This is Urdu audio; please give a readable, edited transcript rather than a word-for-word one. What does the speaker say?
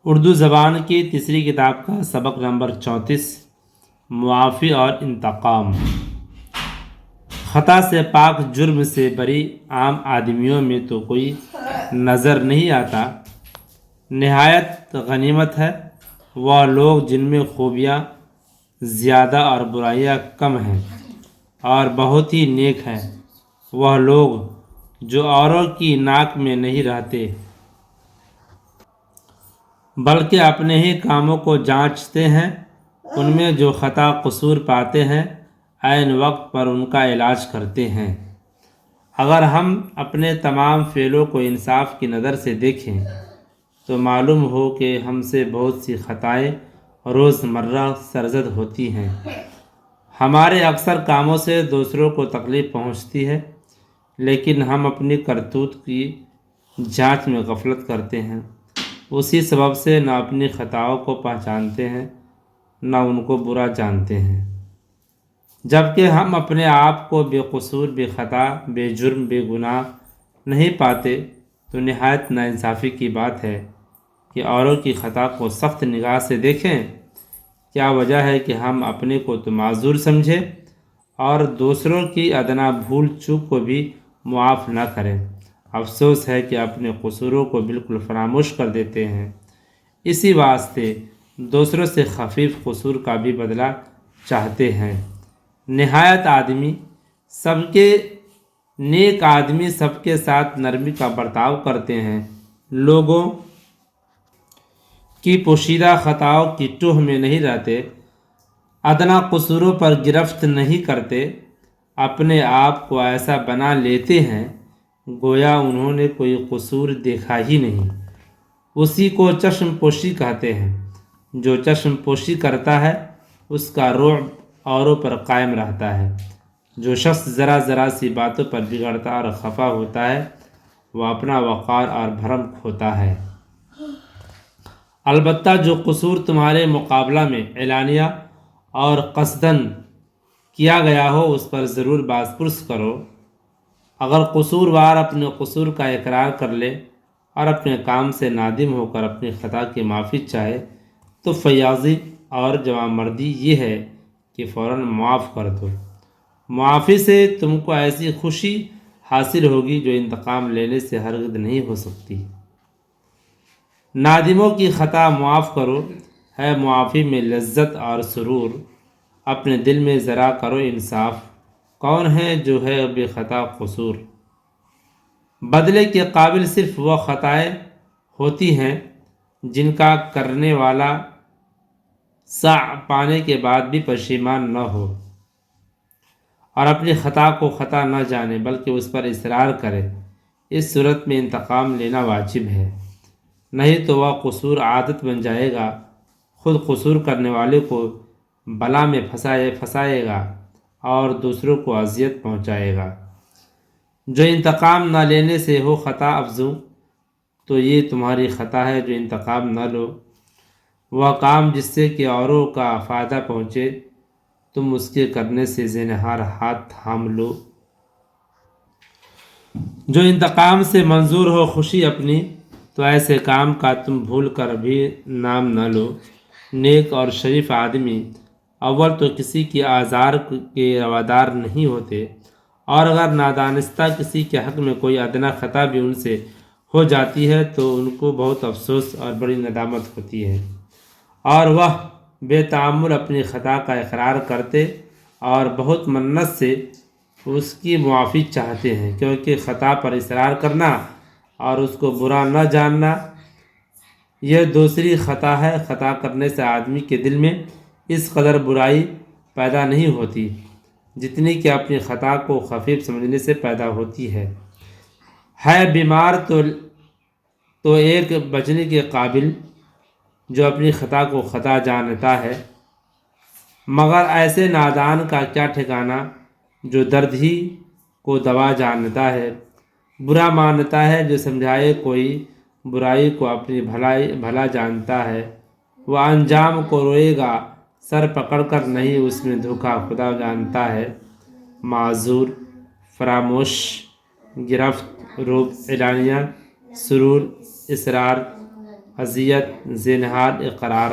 اردو زبان کی تیسری کتاب کا سبق نمبر 34، معافی اور انتقام۔ خطا سے پاک، جرم سے بری عام آدمیوں میں تو کوئی نظر نہیں آتا۔ نہایت غنیمت ہے وہ لوگ جن میں خوبیاں زیادہ اور برائیاں کم ہیں، اور بہت ہی نیک ہیں وہ لوگ جو اوروں کی ناک میں نہیں رہتے بلکہ اپنے ہی کاموں کو جانچتے ہیں۔ ان میں جو خطا قصور پاتے ہیں عین وقت پر ان کا علاج کرتے ہیں۔ اگر ہم اپنے تمام فعلوں کو انصاف کی نظر سے دیکھیں تو معلوم ہو کہ ہم سے بہت سی خطائیں روز مرہ سرزد ہوتی ہیں۔ ہمارے اکثر کاموں سے دوسروں کو تکلیف پہنچتی ہے، لیکن ہم اپنی کرتوت کی جانچ میں غفلت کرتے ہیں۔ اسی سبب سے نہ اپنی خطاؤں کو پہچانتے ہیں، نہ ان کو برا جانتے ہیں۔ جبکہ ہم اپنے آپ کو بے قصور، بے خطا، بے جرم، بے گناہ نہیں پاتے، تو نہایت ناانصافی کی بات ہے کہ اوروں کی خطا کو سخت نگاہ سے دیکھیں۔ کیا وجہ ہے کہ ہم اپنے کو تو معذور سمجھیں اور دوسروں کی ادنا بھول چوک کو بھی معاف نہ کریں؟ افسوس ہے کہ اپنے قصوروں کو بالکل فراموش کر دیتے ہیں، اسی واسطے دوسروں سے خفیف قصور کا بھی بدلہ چاہتے ہیں۔ نہایت آدمی سب کے نیک آدمی سب کے ساتھ نرمی کا برتاؤ کرتے ہیں، لوگوں کی پوشیدہ خطاؤں کی ٹوہ میں نہیں رہتے، ادنا قصوروں پر گرفت نہیں کرتے، اپنے آپ کو ایسا بنا لیتے ہیں گویا انہوں نے کوئی قصور دیکھا ہی نہیں۔ اسی کو چشم پوشی کہتے ہیں۔ جو چشم پوشی کرتا ہے اس کا رعب اوروں پر قائم رہتا ہے۔ جو شخص ذرا ذرا سی باتوں پر بگڑتا اور خفا ہوتا ہے وہ اپنا وقار اور بھرم کھوتا ہے۔ البتہ جو قصور تمہارے مقابلہ میں اعلانیہ اور قصداً کیا گیا ہو اس پر ضرور باز پرس کرو۔ اگر قصوروار اپنے قصور کا اقرار کر لے اور اپنے کام سے نادم ہو کر اپنی خطا کی معافی چاہے تو فیاضی اور جوانمردی یہ ہے کہ فوراً معاف کر دو۔ معافی سے تم کو ایسی خوشی حاصل ہوگی جو انتقام لینے سے ہرگز نہیں ہو سکتی۔ نادموں کی خطا معاف کرو، ہے معافی میں لذت اور سرور۔ اپنے دل میں ذرا کرو انصاف، کون ہے جو ہے بے خطا قصور؟ بدلے کے قابل صرف وہ خطائیں ہوتی ہیں جن کا کرنے والا سع پانے کے بعد بھی پشیمان نہ ہو اور اپنی خطا کو خطا نہ جانے بلکہ اس پر اصرار کرے۔ اس صورت میں انتقام لینا واجب ہے، نہیں تو وہ قصور عادت بن جائے گا، خود قصور کرنے والے کو بلا میں پھنسائے گا اور دوسروں کو اذیت پہنچائے گا۔ جو انتقام نہ لینے سے ہو خطا افزوں تو یہ تمہاری خطا ہے جو انتقام نہ لو۔ وہ کام جس سے کہ اوروں کا فائدہ پہنچے تم اس کے کرنے سے زینہار ہاتھ تھام لو۔ جو انتقام سے منظور ہو خوشی اپنی تو ایسے کام کا تم بھول کر بھی نام نہ لو۔ نیک اور شریف آدمی اول تو کسی کی آزار کے روادار نہیں ہوتے، اور اگر نادانستہ کسی کے حق میں کوئی ادنا خطا بھی ان سے ہو جاتی ہے تو ان کو بہت افسوس اور بڑی ندامت ہوتی ہے، اور وہ بے تعمل اپنی خطا کا اقرار کرتے اور بہت منت سے اس کی معافی چاہتے ہیں، کیونکہ خطا پر اصرار کرنا اور اس کو برا نہ جاننا یہ دوسری خطا ہے۔ خطا کرنے سے آدمی کے دل میں اس قدر برائی پیدا نہیں ہوتی جتنی کہ اپنی خطا کو خفیف سمجھنے سے پیدا ہوتی ہے۔ بیمار تو ایک بچنے کے قابل جو اپنی خطا کو خطا جانتا ہے، مگر ایسے نادان کا کیا ٹھکانہ جو درد ہی کو دوا جانتا ہے۔ برا مانتا ہے جو سمجھائے کوئی برائی کو اپنی بھلا جانتا ہے، وہ انجام کو روئے گا سر پکڑ کر نہیں، اس میں دھوکا خدا جانتا ہے۔ معذور، فراموش، گرفت، روب اعلانیہ، سرور، اصرار، اذیت زینہار اقرار